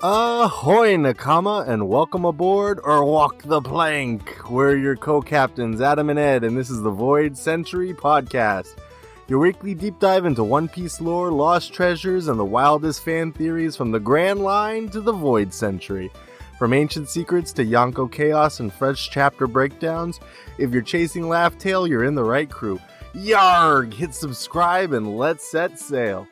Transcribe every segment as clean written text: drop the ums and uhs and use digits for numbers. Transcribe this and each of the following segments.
Ahoy, Nakama, and welcome aboard, or walk the plank. We're your co-captains, Adam and Ed, and this is the Void Century Podcast. Your weekly deep dive into One Piece lore, lost treasures, and the wildest fan theories from the Grand Line to the Void Century. From ancient secrets to Yonko chaos and fresh chapter breakdowns, if you're chasing Laugh Tale, you're in the right crew. Yarg! Hit subscribe and let's set sail.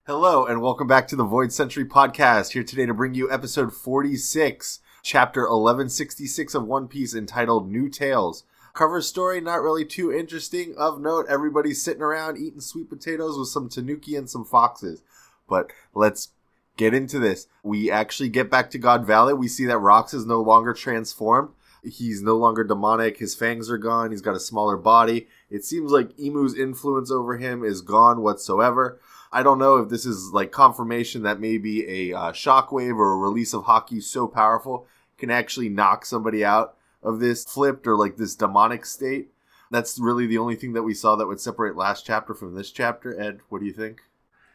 Hello, and welcome back to the Void Century Podcast. Here today to bring you episode 46, chapter 1166 of One Piece, entitled New Tales. Cover story, not really too interesting. Of note, everybody's sitting around eating sweet potatoes with some tanuki and some foxes. But let's get into this. We actually get back to God Valley. We see that Rox is no longer transformed. He's no longer demonic. His fangs are gone. He's got a smaller body. It seems like Imu's influence over him is gone whatsoever. I don't know if this is like confirmation that maybe a shockwave or a release of Haki so powerful can actually knock somebody out of this flipped or like this demonic state. That's really the only thing that we saw that would separate last chapter from this chapter. Ed, what do you think?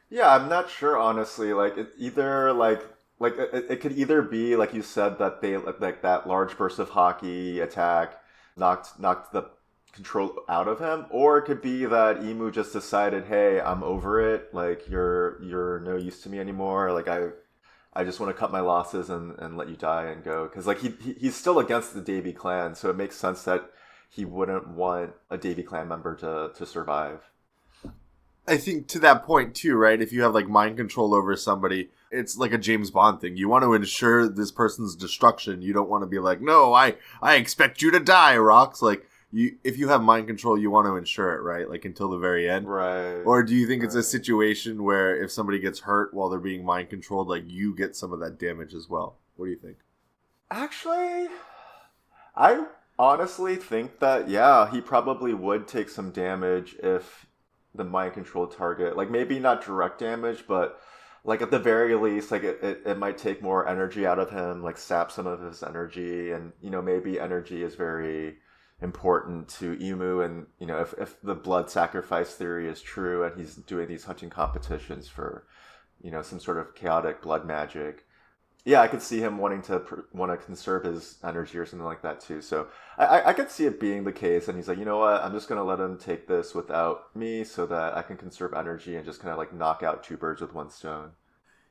Yeah, I'm not sure, honestly. Like, it either it could either be like you said that they like that large burst of Haki attack knocked the control out of him, or it could be that Imu just decided, hey, I'm over it, like you're no use to me anymore, like I just want to cut my losses and let you die and go, because like he's still against the Davy clan, so it makes sense that he wouldn't want a Davy clan member to survive. I think to that point too, right, if you have like mind control over somebody, it's like a James Bond thing. You want to ensure this person's destruction. You don't want to be like, no, I expect you to die, Rox. Like, if you have mind control, you want to ensure it, right? Like, until the very end. Right. Or do you think it's a situation where if somebody gets hurt while they're being mind controlled, like, you get some of that damage as well? What do you think? Actually, I honestly think that, yeah, he probably would take some damage if the mind controlled target, like, maybe not direct damage, but, like, at the very least, like, it might take more energy out of him, like, sap some of his energy, and, you know, maybe energy is very important to Imu, and you know, if the blood sacrifice theory is true and he's doing these hunting competitions for, you know, some sort of chaotic blood magic, yeah, I could see him wanting to conserve his energy or something like that too. So I could see it being the case, and he's like, you know what, I'm just gonna let him take this without me so that I can conserve energy and just kind of like knock out two birds with one stone.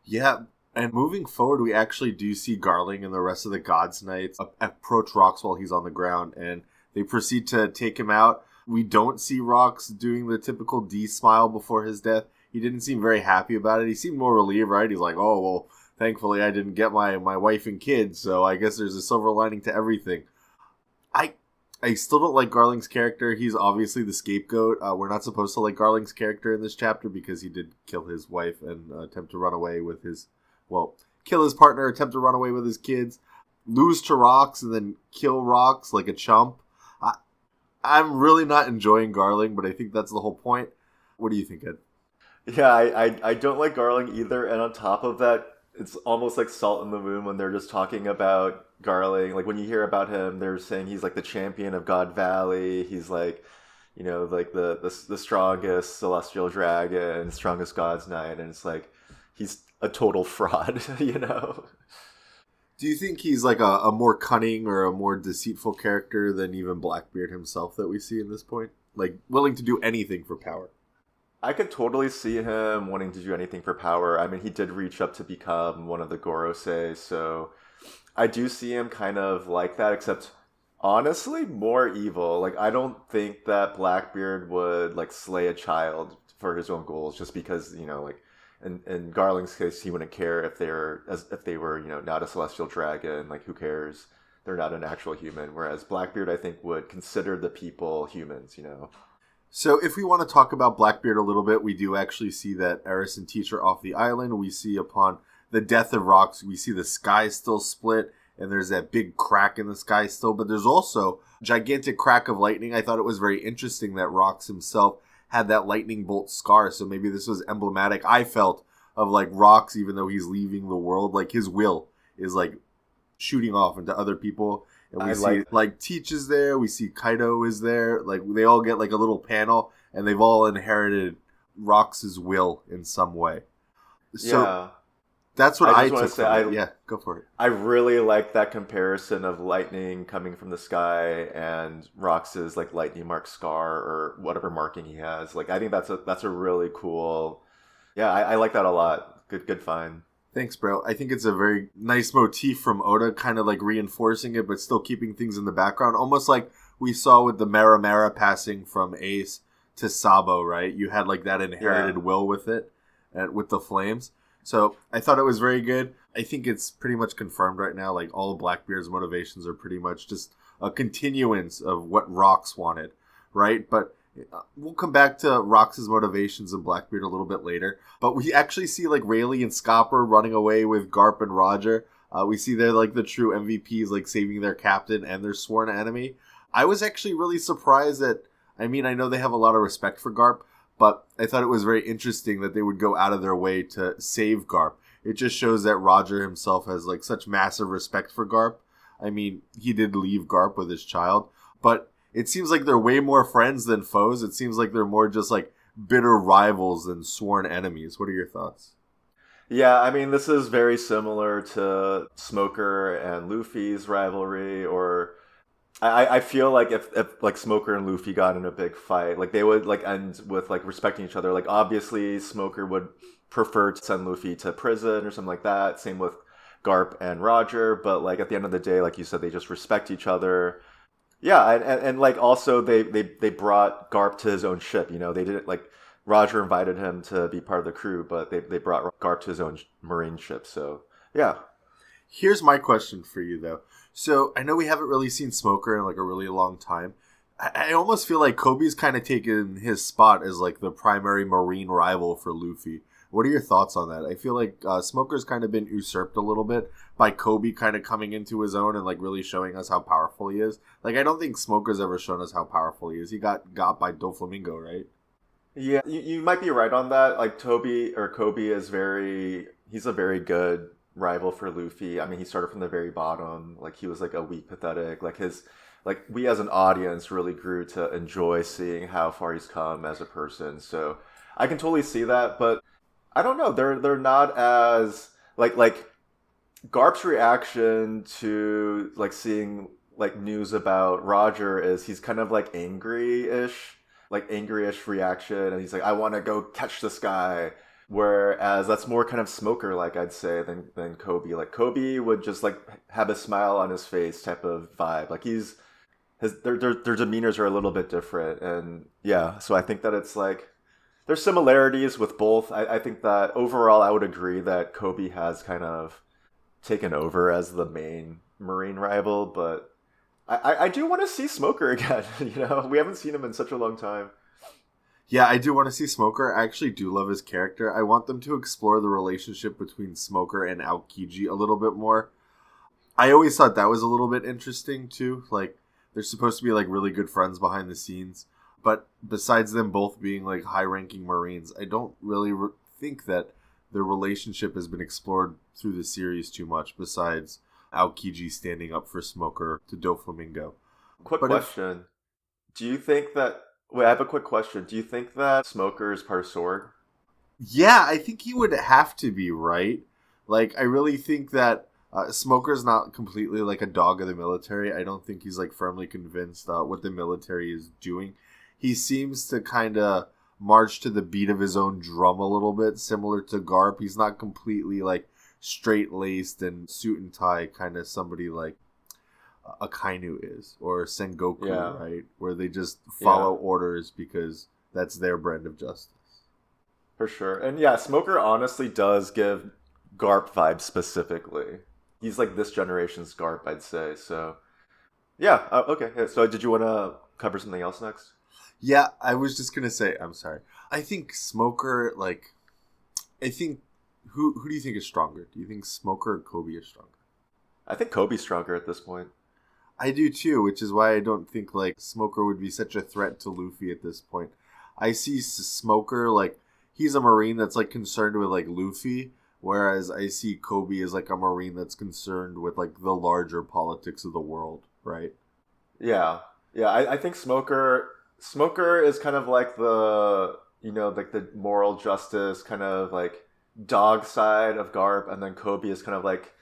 Yeah. And moving forward, we actually do see Garling and the rest of the Gods Knights approach Rox while he's on the ground, and they proceed to take him out. We don't see Rox doing the typical D smile before his death. He didn't seem very happy about it. He seemed more relieved, right? He's like, oh, well, thankfully I didn't get my wife and kids, so I guess there's a silver lining to everything. I still don't like Garling's character. He's obviously the scapegoat. We're not supposed to like Garling's character in this chapter because he did kill his wife and attempt to run away with his, well, kill his partner, attempt to run away with his kids, lose to Rox, and then kill Rox like a chump. I'm really not enjoying Garling, but I think that's the whole point. What do you think, Ed? Yeah, I don't like Garling either, and on top of that, it's almost like salt in the wound when they're just talking about Garling. Like, when you hear about him, they're saying he's like the champion of God Valley, he's like, you know, like the strongest celestial dragon, strongest God's Knight, and it's like, he's a total fraud, you know? Do you think he's like a more cunning or a more deceitful character than even Blackbeard himself that we see in this point? Like, willing to do anything for power? I could totally see him wanting to do anything for power. I mean, he did reach up to become one of the Gorosei, so I do see him kind of like that, except honestly more evil. Like, I don't think that Blackbeard would like slay a child for his own goals just because, you know, like, in Garling's case, he wouldn't care if they were, you know, not a celestial dragon. Like, who cares? They're not an actual human. Whereas Blackbeard, I think, would consider the people humans, you know. So if we want to talk about Blackbeard a little bit, we do actually see that Eris and Teach are off the island. We see upon the death of Rox, we see the sky still split, and there's that big crack in the sky still. But there's also a gigantic crack of lightning. I thought it was very interesting that Rox himself had that lightning bolt scar, so maybe this was emblematic, I felt, of like Rox, even though he's leaving the world, like his will is like shooting off into other people. And we see like Teach is there, we see Kaido is there, like they all get like a little panel, and they've all inherited Rox's will in some way. So yeah. That's what I I just want took to say, from it. Yeah, go for it. I really like that comparison of lightning coming from the sky and Rox's like lightning mark scar or whatever marking he has. Like I think that's a really cool. Yeah, I like that a lot. Good find. Thanks, bro. I think it's a very nice motif from Oda, kind of like reinforcing it, but still keeping things in the background. Almost like we saw with the Mara passing from Ace to Sabo, right? You had like that inherited will with it, with the flames. So I thought it was very good. I think it's pretty much confirmed right now. Like all of Blackbeard's motivations are pretty much just a continuance of what Rox wanted, right? But we'll come back to Rox's motivations and Blackbeard a little bit later. But we actually see like Rayleigh and Scopper running away with Garp and Roger. We see they're like the true MVPs, like saving their captain and their sworn enemy. I was actually really surprised that, I mean, I know they have a lot of respect for Garp, but I thought it was very interesting that they would go out of their way to save Garp. It just shows that Roger himself has like such massive respect for Garp. I mean, he did leave Garp with his child, but it seems like they're way more friends than foes. It seems like they're more just like bitter rivals than sworn enemies. What are your thoughts? Yeah, I mean, this is very similar to Smoker and Luffy's rivalry, or I feel like if like Smoker and Luffy got in a big fight, like they would like end with like respecting each other. Like obviously Smoker would prefer to send Luffy to prison or something like that. Same with Garp and Roger, but like at the end of the day, like you said, they just respect each other. Yeah, and like also they brought Garp to his own ship. You know, they didn't like Roger invited him to be part of the crew, but they brought Garp to his own marine ship. So yeah. Here's my question for you though. So I know we haven't really seen Smoker in like a really long time. I almost feel like Kobe's kind of taken his spot as like the primary marine rival for Luffy. What are your thoughts on that? I feel like Smoker's kind of been usurped a little bit by Kobe kind of coming into his own and like really showing us how powerful he is. Like I don't think Smoker's ever shown us how powerful he is. He got by Doflamingo, right? Yeah, you might be right on that. Like Kobe is he's a very good rival for Luffy. I mean, he started from the very bottom. Like he was like a weak, pathetic. Like we as an audience really grew to enjoy seeing how far he's come as a person. So I can totally see that, but I don't know. They're not as like Garp's reaction to like seeing like news about Roger is he's kind of like angry-ish reaction, and he's like, I want to go catch this guy. Whereas that's more kind of Smoker like I'd say than Kobe. Like Kobe would just like have a smile on his face type of vibe. Like their demeanors are a little bit different, and yeah. So I think that it's like there's similarities with both. I think that overall I would agree that Kobe has kind of taken over as the main Marine rival, but I do want to see Smoker again. You know, we haven't seen him in such a long time. Yeah, I do want to see Smoker. I actually do love his character. I want them to explore the relationship between Smoker and Aokiji a little bit more. I always thought that was a little bit interesting too. Like, they're supposed to be like really good friends behind the scenes. But besides them both being like high-ranking Marines, I don't really think that their relationship has been explored through the series too much, besides Aokiji standing up for Smoker to Doflamingo. Quick question. Do you think that... Wait, I have a quick question. Do you think that Smoker is part of Sword? Yeah, I think he would have to be, right? Like, I really think that Smoker's not completely like a dog of the military. I don't think he's like firmly convinced what the military is doing. He seems to kind of march to the beat of his own drum a little bit, similar to Garp. He's not completely like straight-laced and suit and tie, kind of somebody like Akainu is, or Sengoku, Yeah. right? Where they just follow orders because that's their brand of justice. For sure. And yeah, Smoker honestly does give Garp vibes specifically. He's like this generation's Garp, I'd say. So, yeah. Okay. Yeah, so did you want to cover something else next? Yeah, I was just going to say, I'm sorry. I think Smoker, like, who do you think is stronger? Do you think Smoker or Kobe is stronger? I think Kobe's stronger at this point. I do too, which is why I don't think like Smoker would be such a threat to Luffy at this point. I see Smoker like he's a Marine that's like concerned with like Luffy, whereas I see Kobe as like a Marine that's concerned with like the larger politics of the world, right? Yeah. Yeah, I think Smoker is kind of like the, you know, like the moral justice kind of like dog side of Garp, and then Koby is kind of like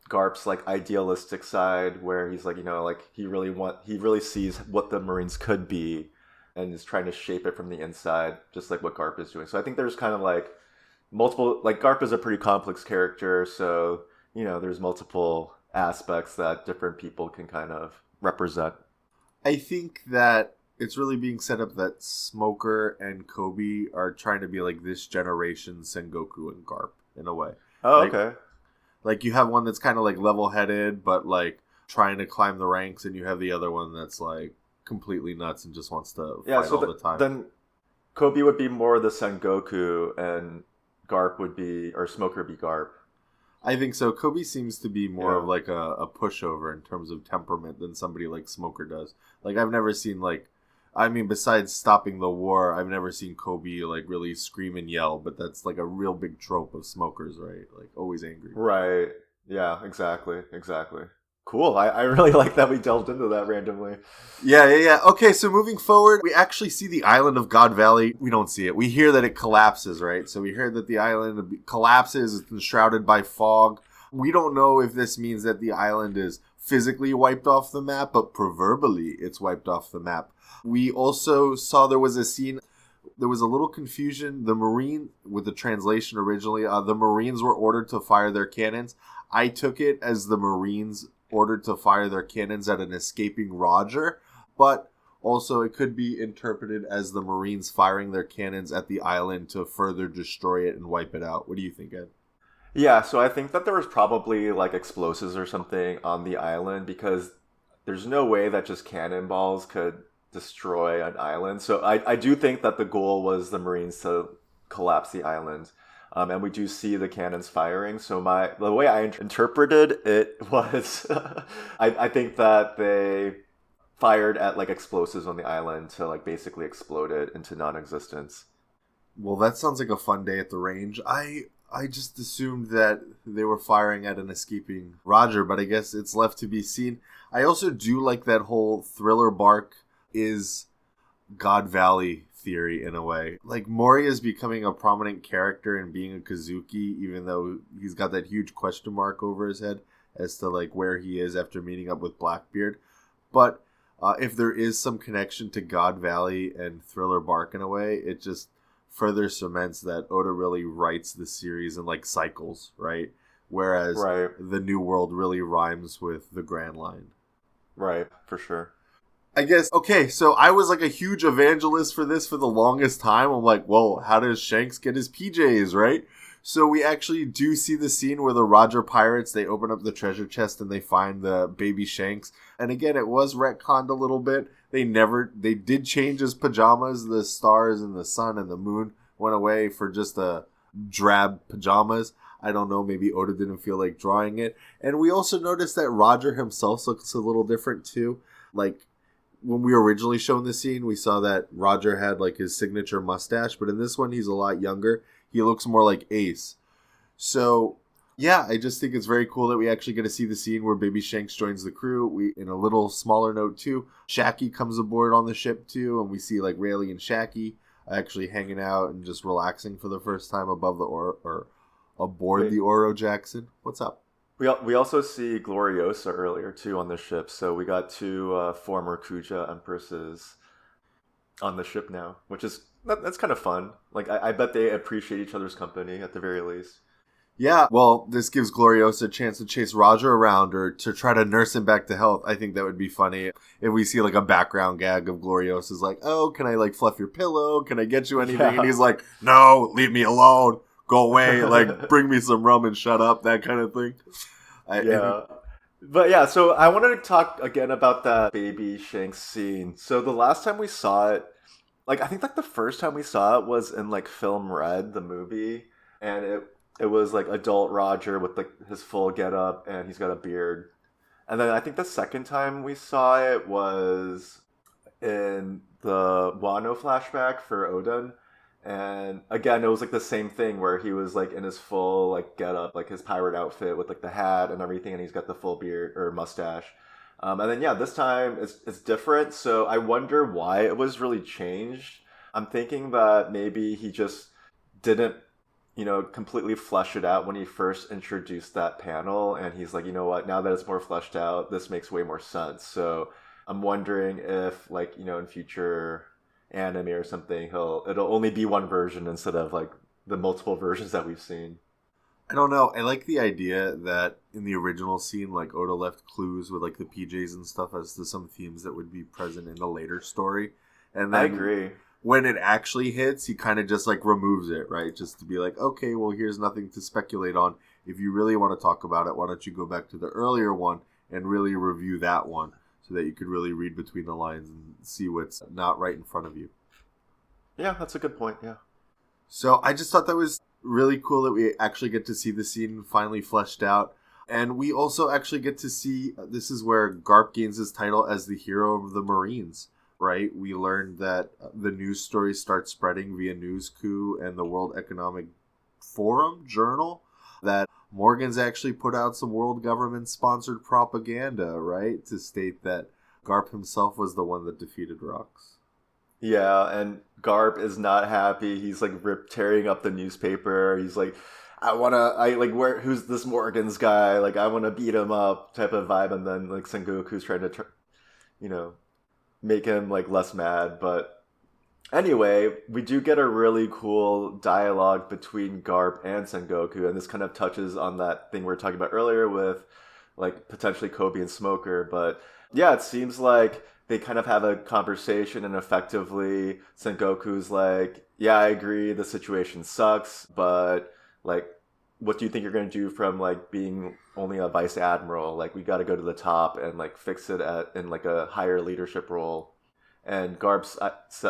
Garp's like idealistic side, where he's like, like he really sees what the Marines could be, and is trying to shape it from the inside, just like what Garp is doing. So I think there's kind of like multiple, like Garp is a pretty complex character, so there's multiple aspects that different people can kind of represent. I think that it's really being set up that Smoker and Koby are trying to be like this generation Sengoku and Garp in a way. Oh, like, okay. Like you have one that's kind of like level-headed, but like trying to climb the ranks, and you have the other one that's like completely nuts and just wants to fight all the time. Then Koby would be more the Sengoku, and Garp would be, or Smoker be Garp. I think so. Koby seems to be more of like a pushover in terms of temperament than somebody like Smoker does. Like I've never seen besides stopping the war, I've never seen Koby like really scream and yell, but that's like a real big trope of smokers, right? Like always angry. Right. Yeah, exactly. Cool. I really like that we delved into that randomly. Yeah. Okay, so moving forward, we actually see the island of God Valley. We don't see it. We hear that it collapses, right? So we hear that the island collapses. It's enshrouded by fog. We don't know if this means that the island is physically wiped off the map, but proverbially it's wiped off the map. We also saw there was a scene. There was a little confusion. The Marine, with the translation originally, the Marines were ordered to fire their cannons. I took it as the Marines ordered to fire their cannons at an escaping Roger, but also it could be interpreted as the Marines firing their cannons at the island to further destroy it and wipe it out. What do you think, Ed? Yeah, so I think that there was probably like explosives or something on the island, because there's no way that just cannonballs could destroy an island. So I do think that the goal was the Marines to collapse the island. And we do see the cannons firing. So the way I interpreted it was, I think that they fired at like explosives on the island to like basically explode it into non-existence. Well, that sounds like a fun day at the range. I just assumed that they were firing at an escaping Roger, but I guess it's left to be seen. I also do like that whole Thriller Bark is God Valley theory in a way. Like Moria is becoming a prominent character and being a Kazuki, even though he's got that huge question mark over his head as to like where he is after meeting up with Blackbeard. But if there is some connection to God Valley and Thriller Bark in a way, it just further cements that Oda really writes the series in like cycles, right? Whereas the New World really rhymes with the Grand Line. Right, for sure. I guess, okay, so I was like a huge evangelist for this for the longest time. I'm like, well, how does Shanks get his PJs, right? So we actually do see the scene where the Roger pirates, they open up the treasure chest and they find the baby Shanks. And again, it was retconned a little bit. They did change his pajamas. The stars and the sun and the moon went away for just a drab pajamas. I don't know, maybe Oda didn't feel like drawing it. And we also noticed that Roger himself looks a little different too. Like, when we were originally shown the scene, we saw that Roger had like his signature mustache, but in this one, he's a lot younger. He looks more like Ace. So, yeah, I just think it's very cool that we actually get to see the scene where Baby Shanks joins the crew. We, in a little smaller note too, Shaggy comes aboard on the ship too, and we see like Rayleigh and Shaggy actually hanging out and just relaxing for the first time aboard the Oro Jackson. What's up? We also see Gloriosa earlier, too, on the ship. So we got two former Kuja Empresses on the ship now, which is, that's kind of fun. Like, I bet they appreciate each other's company, at the very least. Yeah, well, this gives Gloriosa a chance to chase Roger around or to try to nurse him back to health. I think that would be funny if we see, like, a background gag of Gloriosa's like, oh, can I, like, fluff your pillow? Can I get you anything? Yeah. And he's like, no, leave me alone. Go away, like, bring me some rum and shut up, that kind of thing. But yeah, so I wanted to talk again about that baby Shanks scene. So the last time we saw it, like, I think, like, the first time we saw it was in, like, Film Red, the movie. And it was, like, adult Roger with, like, his full getup, and he's got a beard. And then I think the second time we saw it was in the Wano flashback for Oden. And again, it was like the same thing where he was like in his full like getup, like his pirate outfit with like the hat and everything, and he's got the full beard or mustache. And then yeah, this time it's different. So I wonder why it was really changed. I'm thinking that maybe he just didn't, completely flesh it out when he first introduced that panel. And he's like, you know what, now that it's more fleshed out, this makes way more sense. So I'm wondering if, like, in future anime or something, it'll only be one version instead of like the multiple versions that we've seen. I don't know. I like the idea that in the original scene, like, Oda left clues with, like, the PJs and stuff as to some themes that would be present in the later story. And then I agree. When it actually hits, he kind of just, like, removes it, right? Just to be like, okay, well, here's nothing to speculate on. If you really want to talk about it, why don't you go back to the earlier one and really review that one so that you could really read between the lines and see what's not right in front of you. Yeah, that's a good point, yeah. So I just thought that was really cool that we actually get to see the scene finally fleshed out. And we also actually get to see, this is where Garp gains his title as the hero of the Marines, right? We learned that the news stories start spreading via News Coup and the World Economic Forum journal that Morgan's actually put out some world government-sponsored propaganda, right? To state that Garp himself was the one that defeated Rox. Yeah, and Garp is not happy. He's like tearing up the newspaper. He's like, who's this Morgan's guy? Like, I want to beat him up type of vibe. And then like Sengoku's trying to, make him like less mad. But anyway, we do get a really cool dialogue between Garp and Sengoku. And this kind of touches on that thing we were talking about earlier with like potentially Koby and Smoker. But yeah, it seems like they kind of have a conversation, and effectively Sengoku's like, yeah, I agree, the situation sucks, but like, what do you think you're going to do from like being only a vice admiral? Like, we got to go to the top and like fix it in like a higher leadership role. And Garp's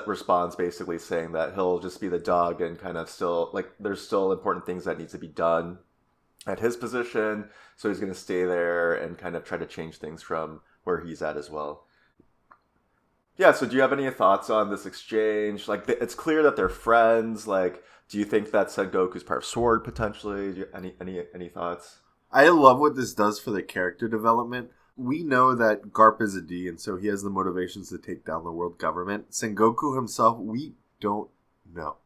responds basically saying that he'll just be the dog and kind of still like there's still important things that need to be done at his position, so he's going to stay there and kind of try to change things from where he's at as well. Yeah, so do you have any thoughts on this exchange? Like, it's clear that they're friends. Like, do you think that Sengoku's part of Sword, potentially? Do you, any thoughts? I love what this does for the character development. We know that Garp is a D, and so he has the motivations to take down the world government. Sengoku himself, we don't know,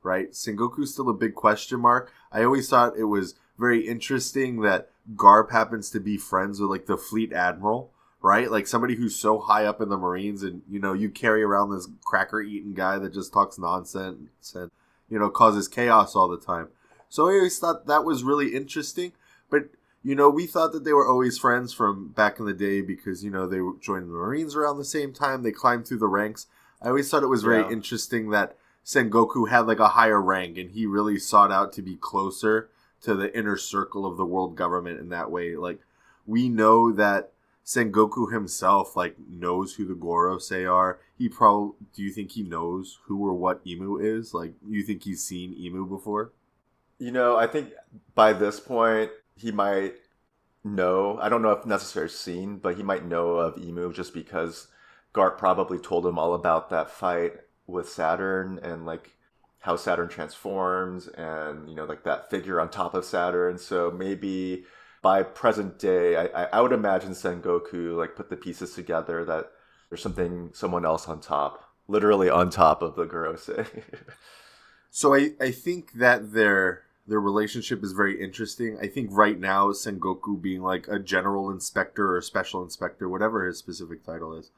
right? Sengoku's still a big question mark. I always thought it was very interesting that Garp happens to be friends with, like, the fleet admiral, right? Like, somebody who's so high up in the Marines, and, you carry around this cracker-eating guy that just talks nonsense and, causes chaos all the time. So I always thought that was really interesting. But, we thought that they were always friends from back in the day because, they joined the Marines around the same time. They climbed through the ranks. I always thought it was very interesting that Sengoku had, like, a higher rank, and he really sought out to be closer to the inner circle of the world government in that way. Like, we know that Sengoku himself, like, knows who the Gorosei are. Do you think he knows who or what Imu is? Like, you think he's seen Imu before? I think by this point, he might know. I don't know if necessarily seen, but he might know of Imu just because Garp probably told him all about that fight with Saturn and, like, how Saturn transforms and, like, that figure on top of Saturn. So maybe by present day, I would imagine Sengoku like put the pieces together that there's someone else on top, literally on top of the Gorosei. So I think that their relationship is very interesting. I think right now Sengoku being like a general inspector or special inspector, whatever his specific title is,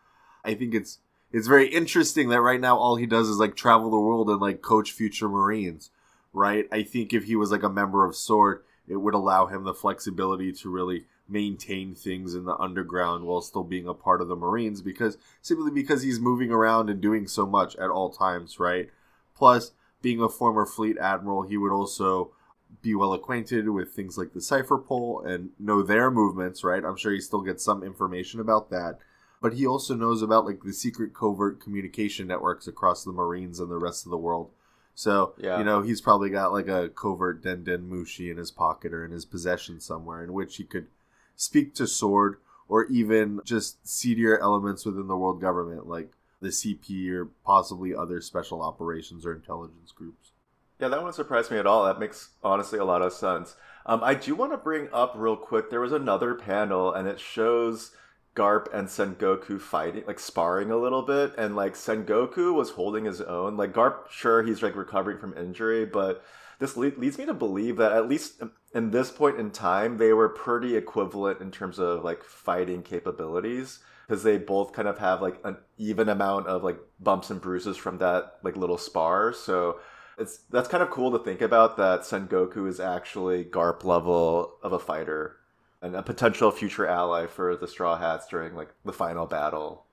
I think it's very interesting that right now all he does is like travel the world and like coach future Marines, right? I think if he was like a member of Sword, it would allow him the flexibility to really maintain things in the underground while still being a part of the Marines simply because he's moving around and doing so much at all times, right? Plus, being a former fleet admiral, he would also be well acquainted with things like the Cipher Pole and know their movements, right? I'm sure he still gets some information about that. But he also knows about like the secret covert communication networks across the Marines and the rest of the world. So, yeah. He's probably got like a covert Den Mushi in his pocket or in his possession somewhere in which he could speak to Sword or even just seedier elements within the world government like the CP or possibly other special operations or intelligence groups. Yeah, that wouldn't surprise me at all. That makes, honestly, a lot of sense. I do want to bring up real quick, there was another panel, and it shows Garp and Sengoku fighting, like sparring a little bit, and like Sengoku was holding his own. Like Garp, sure, he's like recovering from injury, but this leads me to believe that at least in this point in time, they were pretty equivalent in terms of like fighting capabilities because they both kind of have like an even amount of like bumps and bruises from that like little spar. So that's kind of cool to think about that Sengoku is actually Garp level of a fighter and a potential future ally for the Straw Hats during like the final battle.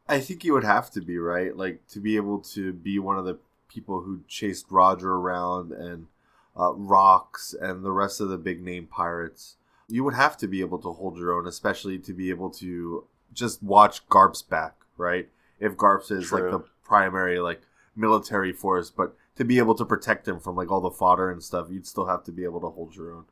I think you would have to be, right? Like to be able to be one of the people who chased Roger around and Rocks and the rest of the big name pirates. You would have to be able to hold your own, especially to be able to just watch Garp's back, right? If Garp's is True. like the primary like military force, but to be able to protect him from like all the fodder and stuff, you'd still have to be able to hold your own.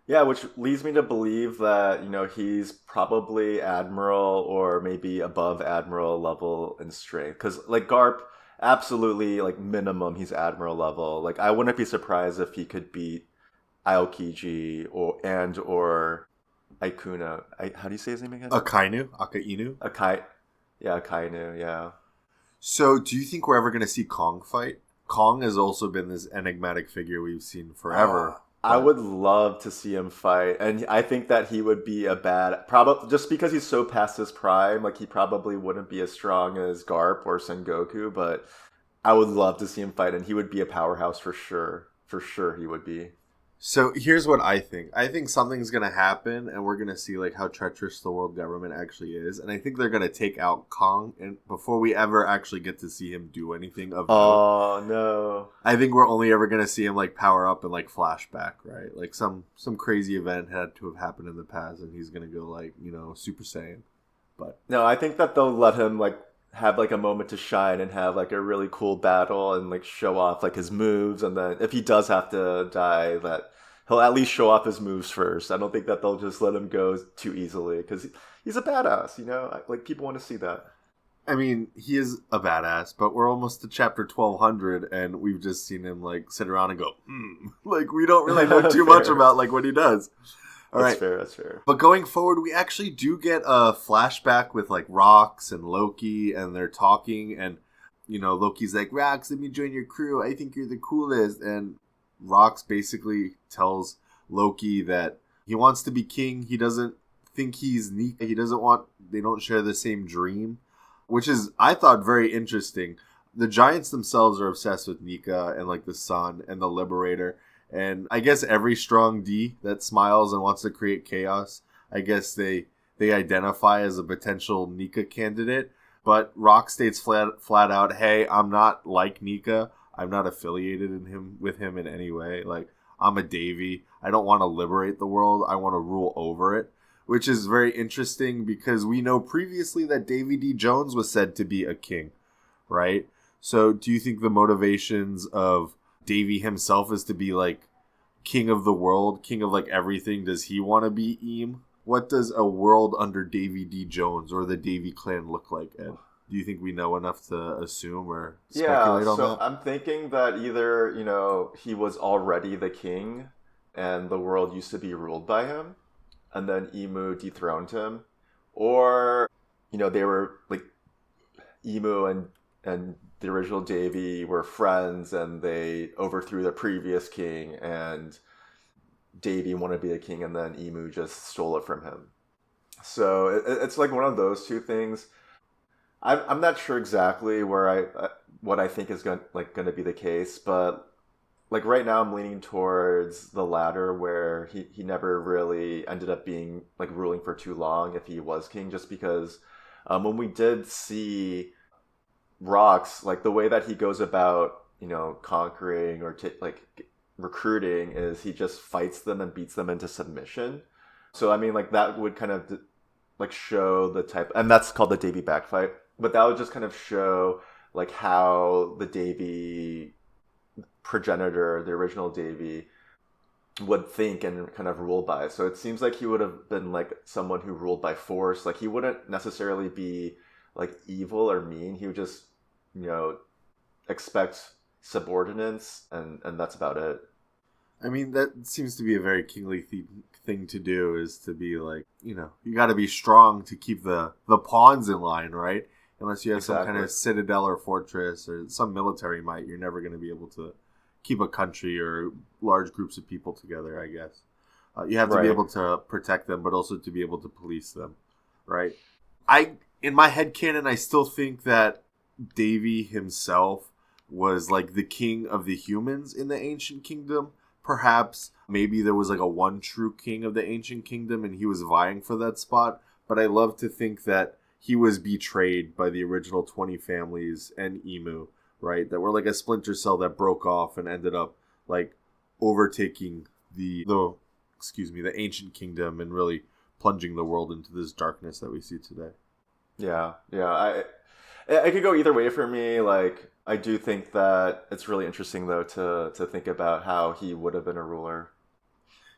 Yeah, which leads me to believe that, he's probably admiral or maybe above admiral level in strength. Because, like, Garp, absolutely, like, minimum, he's admiral level. Like, I wouldn't be surprised if he could beat Aokiji or Aikuna. How do you say his name again? Akainu? Akainu, yeah. So, do you think we're ever going to see Kong fight? Kong has also been this enigmatic figure we've seen forever. I would love to see him fight, and I think that he would be probably just because he's so past his prime. Like he probably wouldn't be as strong as Garp or Sengoku, but I would love to see him fight, and he would be a powerhouse for sure. For sure, he would be. So here's what I think. I think something's going to happen, and we're going to see like how treacherous the world government actually is. And I think they're going to take out Kong and before we ever actually get to see him do anything of note. Oh, no. I think we're only ever going to see him like power up in like Flashback, right? Like some crazy event had to have happened in the past, and he's going to go like, Super Saiyan. But no, I think that they'll let him like have like a moment to shine and have like a really cool battle and like show off like his moves, and then if he does have to die, that he'll at least show off his moves first. I don't think that they'll just let him go too easily because he's a badass, like people want to see that. I mean, he is a badass, but we're almost to chapter 1200 and we've just seen him like sit around and go, like we don't really know too much about like what he does. That's fair. But going forward, we actually do get a flashback with, like, Rox and Loki, and they're talking, and, Loki's like, Rox, let me join your crew. I think you're the coolest. And Rox basically tells Loki that he wants to be king. He doesn't think he's Nika. They don't share the same dream, which is, I thought, very interesting. The Giants themselves are obsessed with Nika and, like, the sun and the Liberator. And I guess every strong D that smiles and wants to create chaos, I guess they identify as a potential Nika candidate. But Rock states flat out, hey, I'm not like Nika. I'm not affiliated with him in any way. Like, I'm a Davy. I don't want to liberate the world. I want to rule over it. Which is very interesting because we know previously that Davy D. Jones was said to be a king, right? So do you think the motivations of Davy himself is to be like king of the world, king of like everything? Does he want to be Eam? What does a world under Davy D. Jones or the Davy clan look like, Ed? Do you think we know enough to assume or speculate on that? Yeah, so I'm thinking that either, he was already the king and the world used to be ruled by him, and then Imu dethroned him, or, they were like Imu and the original Davy were friends and they overthrew the previous king, and Davy wanted to be a king and then Imu just stole it from him. So it's like one of those two things. I'm not sure exactly what I think is going to be the case, but like right now I'm leaning towards the latter, where he never really ended up being like ruling for too long if he was king, just because when we did see Rox, like the way that he goes about, conquering or recruiting is he just fights them and beats them into submission. So I mean, like that would kind of like show the type, and that's called the Davy backfight. But that would just kind of show like how the Davy progenitor, the original Davy, would think and kind of rule by. So it seems like he would have been like someone who ruled by force. Like he wouldn't necessarily be like evil or mean. He would just, expect subordinates, and that's about it. I mean, that seems to be a very kingly thing to do is to be like, you got to be strong to keep the pawns in line, right? Unless you have some kind of citadel or fortress or some military might, you're never going to be able to keep a country or large groups of people together, I guess. You have to be able to protect them, but also to be able to police them, right? In my headcanon, I still think that Davy himself was like the king of the humans in the ancient kingdom. Perhaps maybe there was like a one true king of the ancient kingdom and he was vying for that spot. But I love to think that he was betrayed by the original 20 families and Emu, right? That were like a splinter cell that broke off and ended up like overtaking the ancient kingdom and really plunging the world into this darkness that we see today. Yeah. I could go either way for me. Like, I do think that it's really interesting, though, to think about how he would have been a ruler.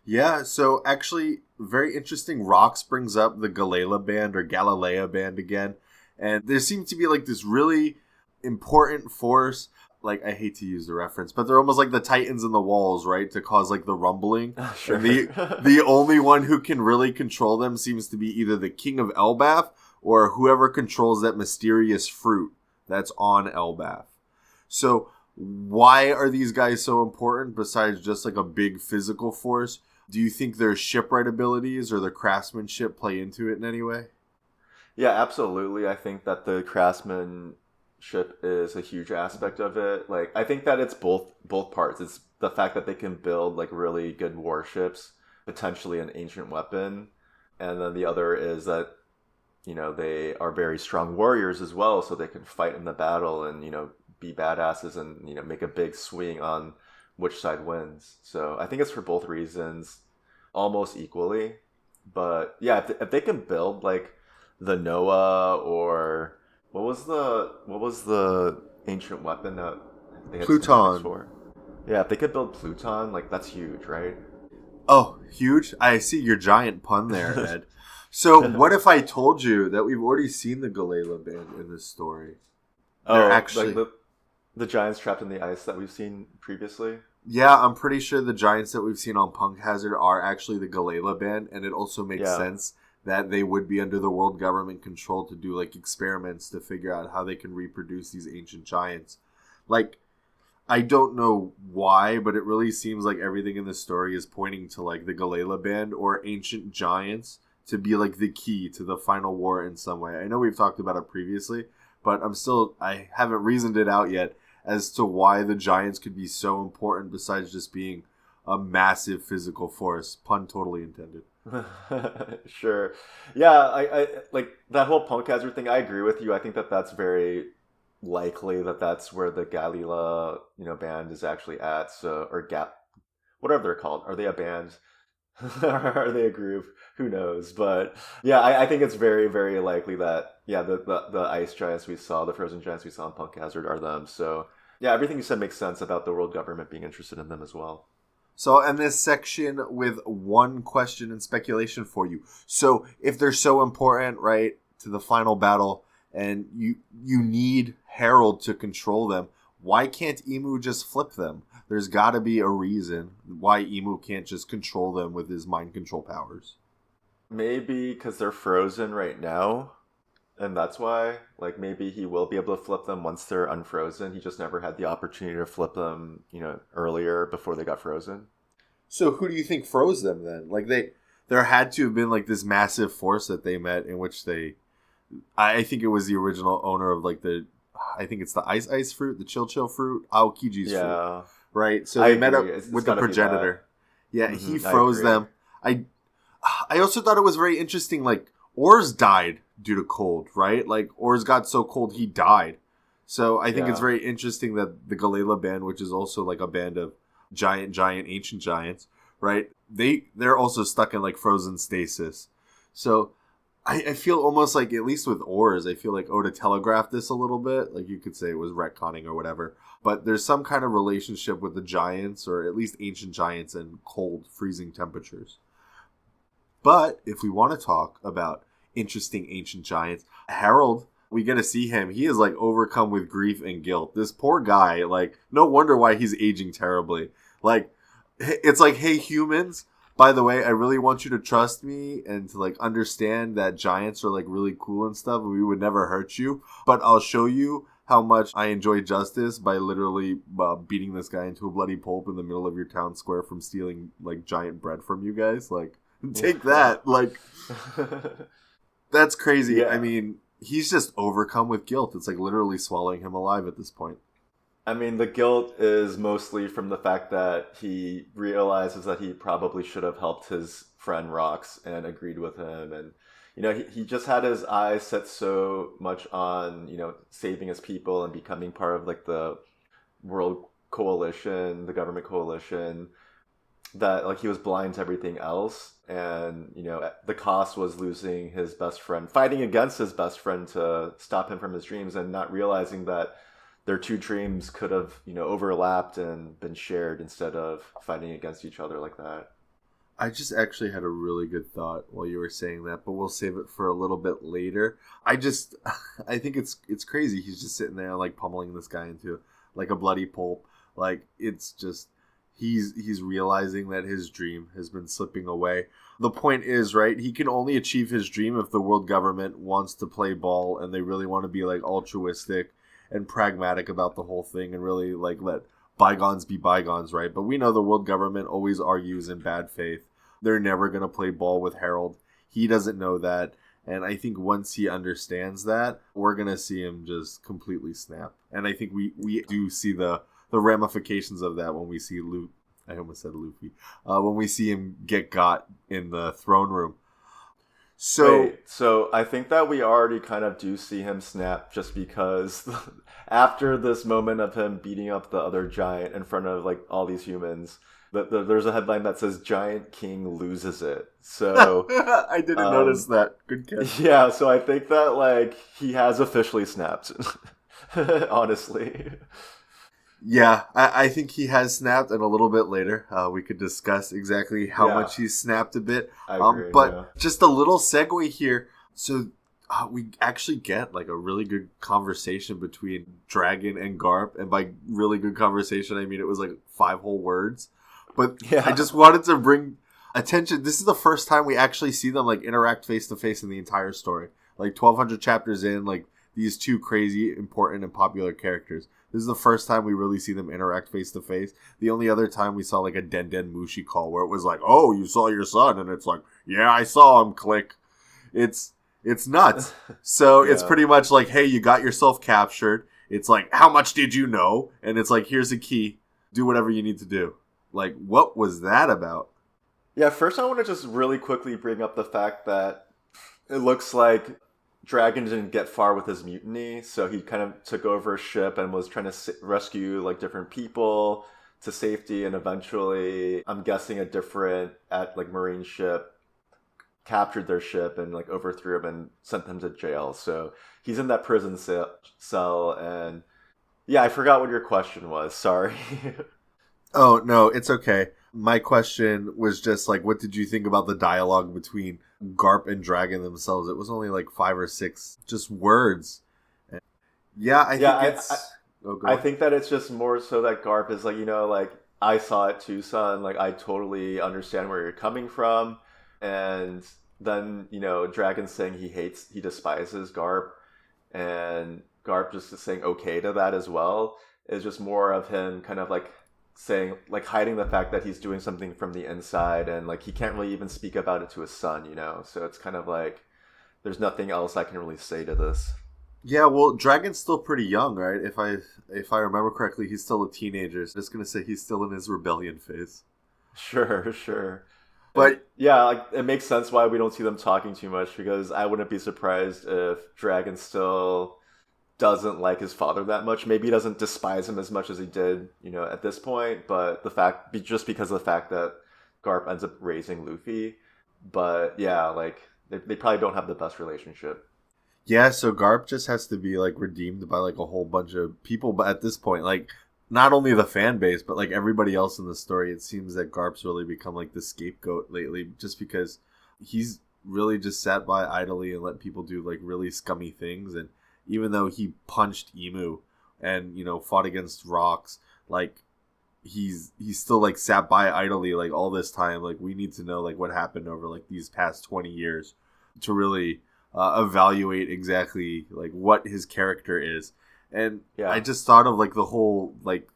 Yeah, so actually, very interesting. Rox brings up the Galleila Band or Galleila Band again. And there seems to be like this really important force. Like, I hate to use the reference, but they're almost like the Titans in the walls, right? To cause like the rumbling. Sure. And the only one who can really control them seems to be either the King of Elbaf or whoever controls that mysterious fruit that's on Elbaf. So why are these guys so important besides just like a big physical force? Do you think their shipwright abilities or their craftsmanship play into it in any way? Yeah, absolutely. I think that the craftsmanship is a huge aspect of it. Like, I think that it's both parts. It's the fact that they can build like really good warships, potentially an ancient weapon, and then the other is that they are very strong warriors as well, so they can fight in the battle and be badasses and make a big swing on which side wins. So I think it's for both reasons, almost equally. But yeah, if they can build like the Noah or what was the ancient weapon that they had Pluton for? Yeah, if they could build Pluton, like that's huge, right? Oh, huge! I see your giant pun there, Ed. So what if I told you that we've already seen the Galleila Band in this story? They're actually like the giants trapped in the ice that we've seen previously. Yeah, I'm pretty sure the giants that we've seen on Punk Hazard are actually the Galleila Band, and it also makes sense that they would be under the world government control to do like experiments to figure out how they can reproduce these ancient giants. Like, I don't know why, but it really seems like everything in the story is pointing to like the Galleila Band or ancient giants to be like the key to the final war in some way. I know we've talked about it previously, but I haven't reasoned it out yet as to why the giants could be so important besides just being a massive physical force. Pun totally intended. Sure. Yeah, I like that whole Punk Hazard thing. I agree with you. I think that that's very likely that that's where the Galleila, band is actually at. So, or whatever they're called. Are they a band? Are they a group? Who knows? But yeah, I think it's very, very likely that the ice giants we saw, the frozen giants we saw in Punk Hazard are them. So yeah, everything you said makes sense about the world government being interested in them as well. So I'll end this section with one question and speculation for you. So if they're so important, right, to the final battle, and you need Harold to control them, why can't Emu just flip them? There's got to be a reason why Emu can't just control them with his mind control powers. Maybe because they're frozen right now, and that's why. Like, maybe he will be able to flip them once they're unfrozen. He just never had the opportunity to flip them, earlier before they got frozen. So who do you think froze them then? Like, there had to have been like this massive force that they met in which I think it was the original owner of like I think it's the ice fruit, the chill fruit, Aokiji's fruit. Right? So they met up with the progenitor. Yeah, he froze them. I also thought it was very interesting, like, Ors died due to cold, right? Like, Ors got so cold he died. So I think it's very interesting that the Galleila Band, which is also like a band of giant ancient giants, right? They're also stuck in like frozen stasis. So I feel almost like, at least with Ors, I feel like Oda telegraphed this a little bit. Like, you could say it was retconning or whatever. But there's some kind of relationship with the giants, or at least ancient giants, and cold, freezing temperatures. But if we want to talk about interesting ancient giants, Harold, we get to see him. He is like overcome with grief and guilt. This poor guy, like, no wonder why he's aging terribly. Like, it's like, hey, humans, By the way, I really want you to trust me and to like understand that giants are like really cool and stuff, and we would never hurt you. But I'll show you how much I enjoy justice by literally beating this guy into a bloody pulp in the middle of your town square from stealing like giant bread from you guys. Like, take that. Like, that's crazy. Yeah. I mean, he's just overcome with guilt. It's like literally swallowing him alive at this point. I mean, the guilt is mostly from the fact that he realizes that he probably should have helped his friend Rox and agreed with him. And, you know, he just had his eyes set so much on, you know, saving his people and becoming part of, like, the world coalition, the government coalition, that, like, he was blind to everything else. And, you know, the cost was losing his best friend, fighting against his best friend to stop him from his dreams, and not realizing that their two dreams could have, you know, overlapped and been shared instead of fighting against each other like that. I just actually had a really good thought while you were saying that, but we'll save it for a little bit later. I think it's crazy. He's just sitting there like pummeling this guy into like a bloody pulp. Like, it's just, he's realizing that his dream has been slipping away. The point is, right, he can only achieve his dream if the world government wants to play ball and they really want to be like altruistic and pragmatic about the whole thing and really like let bygones be bygones, right? But we know the world government always argues in bad faith. They're never going to play ball with Harold. He doesn't know that. And I think once he understands that, we're going to see him just completely snap. And I think we do see the ramifications of that when we see Luke. I almost said Luffy. When we see him get got in the throne room. So I think that we already kind of do see him snap, just because after this moment of him beating up the other giant in front of like all these humans, there's a headline that says "Giant King loses it." So I didn't notice that. Good catch. Yeah, so I think that like he has officially snapped. Honestly. Yeah, I think he has snapped, and a little bit later we could discuss exactly how much he's snapped a bit. I agree, but just a little segue here. So we actually get like a really good conversation between Dragon and Garp, and by really good conversation I mean it was like 5 whole words. But I just wanted to bring attention. This is the first time we actually see them like interact face to face in the entire story. Like 1,200 chapters in, like these two crazy, important, and popular characters. This is the first time we really see them interact face to face. The only other time we saw like a Den Mushi call where it was like, "Oh, you saw your son," and it's like, "Yeah, I saw him." Click. It's nuts. So It's pretty much like, "Hey, you got yourself captured." It's like, "How much did you know?" And it's like, "Here's a key. Do whatever you need to do." Like, what was that about? Yeah, first I want to just really quickly bring up the fact that it looks like Dragon didn't get far with his mutiny, so he kind of took over a ship and was trying to rescue like different people to safety, and eventually, I'm guessing a different marine ship captured their ship and like overthrew him and sent them to jail. So he's in that prison cell, and yeah, I forgot what your question was. Sorry. Oh no, it's okay. My question was just like, what did you think about the dialogue between Garp and Dragon themselves? It was only like 5 or 6 just words. And I think that it's just more so that Garp is like, you know, like, I saw it too, son. Like, I totally understand where you're coming from. And then, you know, Dragon's saying he despises Garp. And Garp just is saying okay to that as well. It's just more of him kind of like saying, like, hiding the fact that he's doing something from the inside, and like he can't really even speak about it to his son, you know. So it's kind of like there's nothing else I can really say to this. Yeah, well, Dragon's still pretty young, right? If I remember correctly, he's still a teenager. So I'm just gonna say he's still in his rebellion phase. Sure. But yeah, like, it makes sense why we don't see them talking too much, because I wouldn't be surprised if Dragon still doesn't like his father that much. Maybe he doesn't despise him as much as he did, you know, at this point, but just because of the fact that Garp ends up raising Luffy. But yeah, like they probably don't have the best relationship. yeah, so Garp just has to be like redeemed by like a whole bunch of people. But at this point, like not only the fan base, but like everybody else in the story, it seems that Garp's really become like the scapegoat lately, just because he's really just sat by idly and let people do like really scummy things. And even though he punched Emu and, you know, fought against Rocks, like he's still like sat by idly like all this time. Like we need to know like what happened over like these past 20 years to really evaluate exactly like what his character is. And I just thought of like the whole like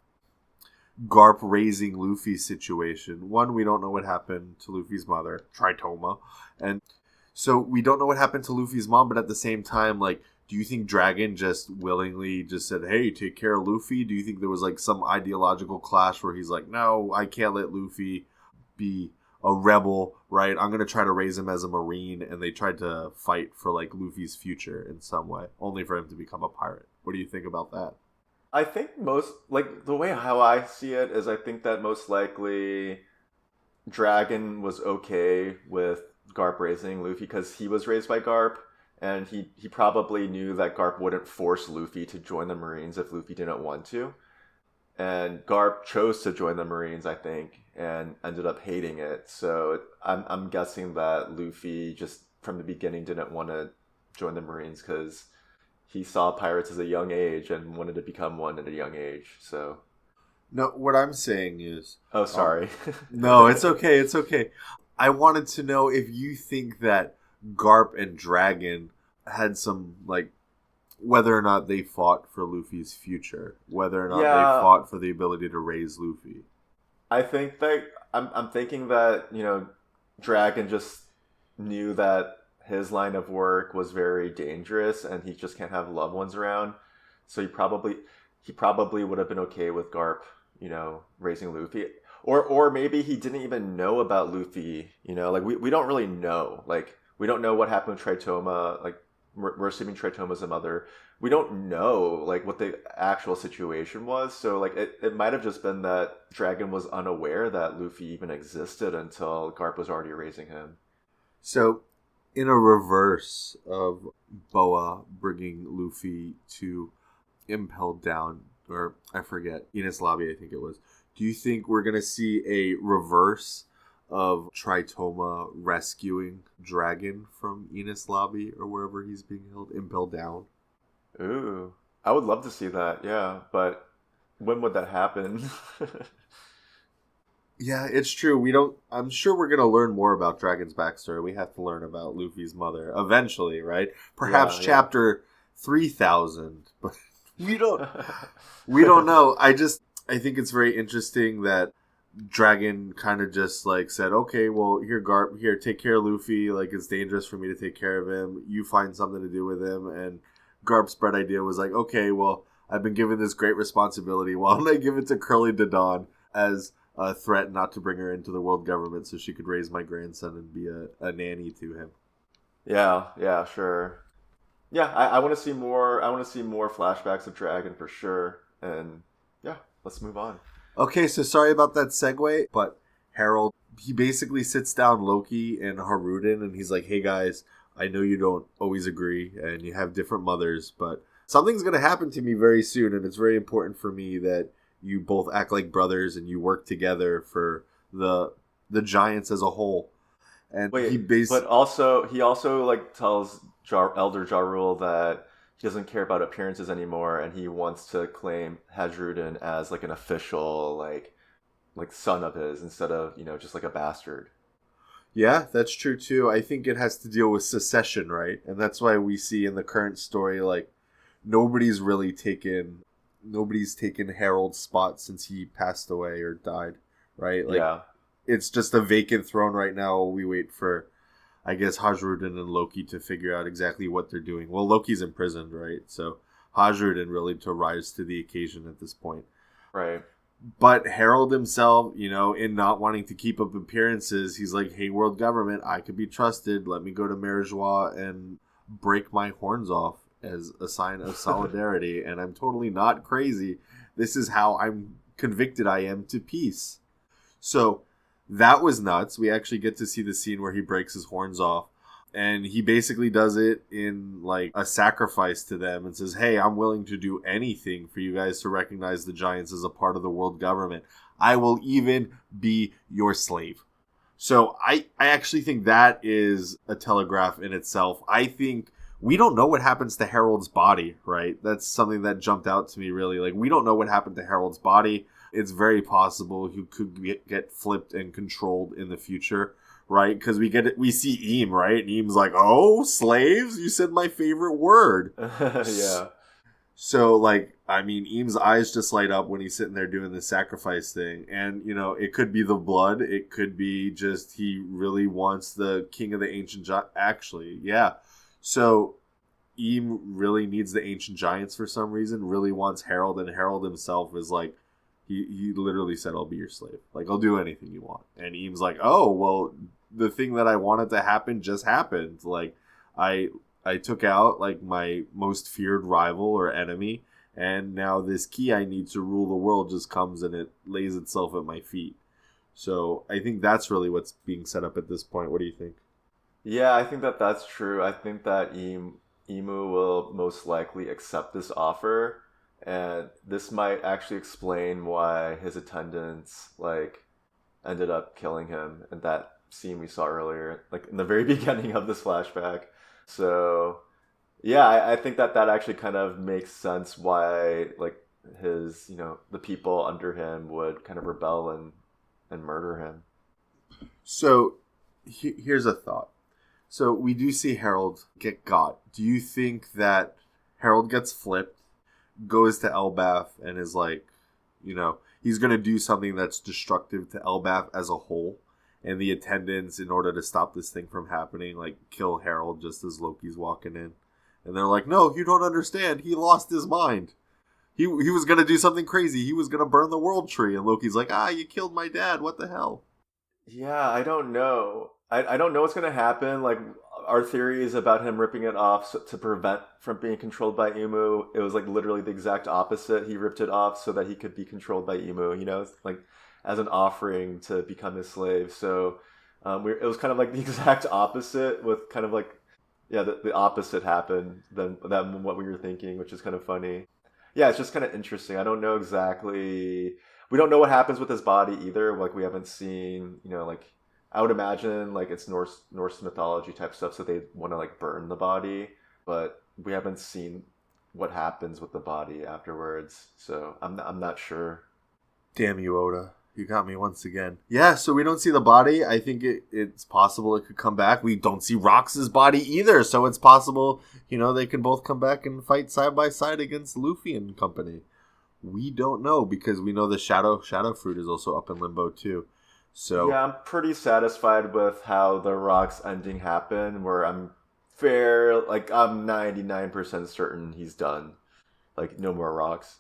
Garp raising Luffy situation. One, we don't know what happened to Luffy's mother, Tritoma, and so we don't know what happened to Luffy's mom. But at the same time, like, do you think Dragon just willingly just said, "Hey, take care of Luffy"? Do you think there was like some ideological clash where he's like, "No, I can't let Luffy be a rebel, right? I'm gonna try to raise him as a marine," and they tried to fight for like Luffy's future in some way, only for him to become a pirate. What do you think about that? I think the way how I see it is I think that most likely Dragon was okay with Garp raising Luffy because he was raised by Garp, and he probably knew that Garp wouldn't force Luffy to join the Marines if Luffy didn't want to. And Garp chose to join the Marines, I think, and ended up hating it. So I'm guessing that Luffy just from the beginning didn't want to join the Marines because he saw pirates as a young age and wanted to become one at a young age. So, no, what I'm saying is, oh, sorry. No, it's okay. It's okay. I wanted to know if you think that Garp and Dragon had some like whether or not they fought for Luffy's future, whether or not they fought for the ability to raise Luffy. I think that I'm thinking that Dragon just knew that his line of work was very dangerous and he just can't have loved ones around. So he probably would have been okay with Garp, raising Luffy. Or maybe he didn't even know about Luffy, like we don't really know. Like we don't know what happened with Tritoma. Like we're assuming Tritoma's a mother. We don't know like what the actual situation was. So like it might have just been that Dragon was unaware that Luffy even existed until Garp was already raising him. So in a reverse of Boa bringing Luffy to Impelled Down, or I forget, Enies Lobby, I think it was. Do you think we're going to see a reverse of Tritoma rescuing Dragon from Enies Lobby or wherever he's being held, Impelled Down? Ooh, I would love to see that, yeah, but when would that happen? Yeah, it's true. I'm sure we're going to learn more about Dragon's backstory. We have to learn about Luffy's mother eventually, right? Perhaps chapter 3000, but we don't know. I think it's very interesting that Dragon kind of just like said, okay, well, here, Garp, here, take care of Luffy. Like, it's dangerous for me to take care of him. You find something to do with him. And Garp's bright idea was like, okay, well, I've been given this great responsibility. Why don't I give it to Curly Dodon as a threat not to bring her into the world government so she could raise my grandson and be a nanny to him? Yeah, sure. Yeah, I want to see more. I want to see more flashbacks of Dragon for sure. And yeah, let's move on. Okay, so sorry about that segue, but Harold, he basically sits down Loki and Haruden, and he's like, hey guys, I know you don't always agree, and you have different mothers, but something's going to happen to me very soon, and it's very important for me that you both act like brothers and you work together for the Giants as a whole. And but he also like tells Elder Jarul that he doesn't care about appearances anymore, and he wants to claim Hasruden as like an official like son of his instead of just like a bastard. Yeah, that's true too. I think it has to deal with secession, right? And that's why we see in the current story like nobody's taken Harold's spot since he passed away or died, right? Like, yeah. It's just a vacant throne right now. We wait for, I guess, Hasruden and Loki to figure out exactly what they're doing. Well, Loki's imprisoned, right? So Hasruden really to rise to the occasion at this point. Right. But Harold himself, in not wanting to keep up appearances, he's like, hey, world government, I could be trusted. Let me go to Marijois and break my horns off as a sign of solidarity. And I'm totally not crazy. This is how I'm convicted I am to peace. So that was nuts. We actually get to see the scene where he breaks his horns off. And he basically does it in like a sacrifice to them and says, hey, I'm willing to do anything for you guys to recognize the Giants as a part of the world government. I will even be your slave. So I actually think that is a telegraph in itself. I think we don't know what happens to Harold's body, right? That's something that jumped out to me really. Like, we don't know what happened to Harold's body. it's very possible he could get flipped and controlled in the future, right? Because we see Eam, right? And Eam's like, oh, slaves? You said my favorite word. Yeah. So, like, I mean, Eam's eyes just light up when he's sitting there doing the sacrifice thing. And, you know, it could be the blood. It could be just he really wants the king of the ancient actually, yeah. So Eam really needs the ancient giants for some reason, really wants Harold, and Harold himself is like, he literally said, I'll be your slave. Like, I'll do anything you want. And Eam's like, oh, well, the thing that I wanted to happen just happened. Like, I took out, like, my most feared rival or enemy, and now this key I need to rule the world just comes and it lays itself at my feet. So I think that's really what's being set up at this point. What do you think? Yeah, I think that that's true. I think that Imu will most likely accept this offer, and this might actually explain why his attendants, like, ended up killing him in that scene we saw earlier, like, in the very beginning of this flashback. So, yeah, I think that actually kind of makes sense why, like, his, you know, the people under him would kind of rebel and murder him. So, here's a thought. So, we do see Harold get got. Do you think that Harold gets flipped, goes to Elbaf, and is like, you know, he's going to do something that's destructive to Elbaf as a whole? And the attendants, in order to stop this thing from happening, like, kill Harold just as Loki's walking in. And they're like, no, you don't understand. He lost his mind. He was going to do something crazy. He was going to burn the world tree. And Loki's like, you killed my dad. What the hell? Yeah, I don't know. I don't know what's going to happen. Like, our theories about him ripping it off to prevent from being controlled by Imu, it was, like, literally the exact opposite. He ripped it off so that he could be controlled by Imu, you know? Like, as an offering to become his slave. So it was kind of like the exact opposite, with kind of like, yeah, the opposite happened than what we were thinking, which is kind of funny. Yeah, it's just kind of interesting. I don't know exactly. We don't know what happens with his body either. Like, we haven't seen, you know, like, I would imagine, like, it's Norse mythology type stuff, so they want to, like, burn the body, but we haven't seen what happens with the body afterwards. So I'm not sure. Damn you, Oda. You got me once again. Yeah, so we don't see the body. I think it's possible it could come back. We don't see Rox's body either, so it's possible, you know, they can both come back and fight side by side against Luffy and company. We don't know, because we know the Shadow Fruit is also up in limbo too. So yeah, I'm pretty satisfied with how the Rox ending happened, where I'm 99% certain he's done. Like, no more Rox.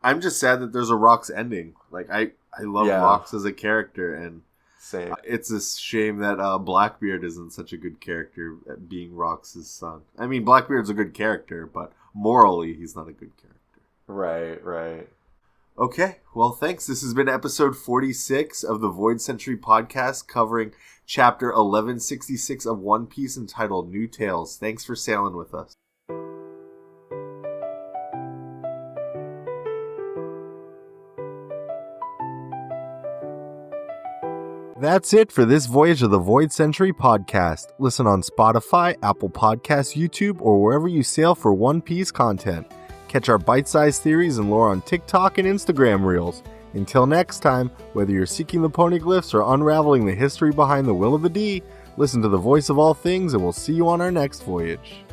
I'm just sad that there's a Rox ending. Like, I love Rox as a character, and same. It's a shame that Blackbeard isn't such a good character at being Rox's son. I mean, Blackbeard's a good character, but morally, he's not a good character. Right. Okay, well, thanks. This has been episode 46 of the Void Century podcast, covering chapter 1166 of One Piece, entitled New Tales. Thanks for sailing with us. That's it for this voyage of the Void Century podcast. Listen on Spotify, Apple Podcasts, YouTube, or wherever you sail for One Piece content. Catch our bite-sized theories and lore on TikTok and Instagram Reels. Until next time, whether you're seeking the poneglyphs or unraveling the history behind the Will of the D, listen to the voice of all things, and we'll see you on our next voyage.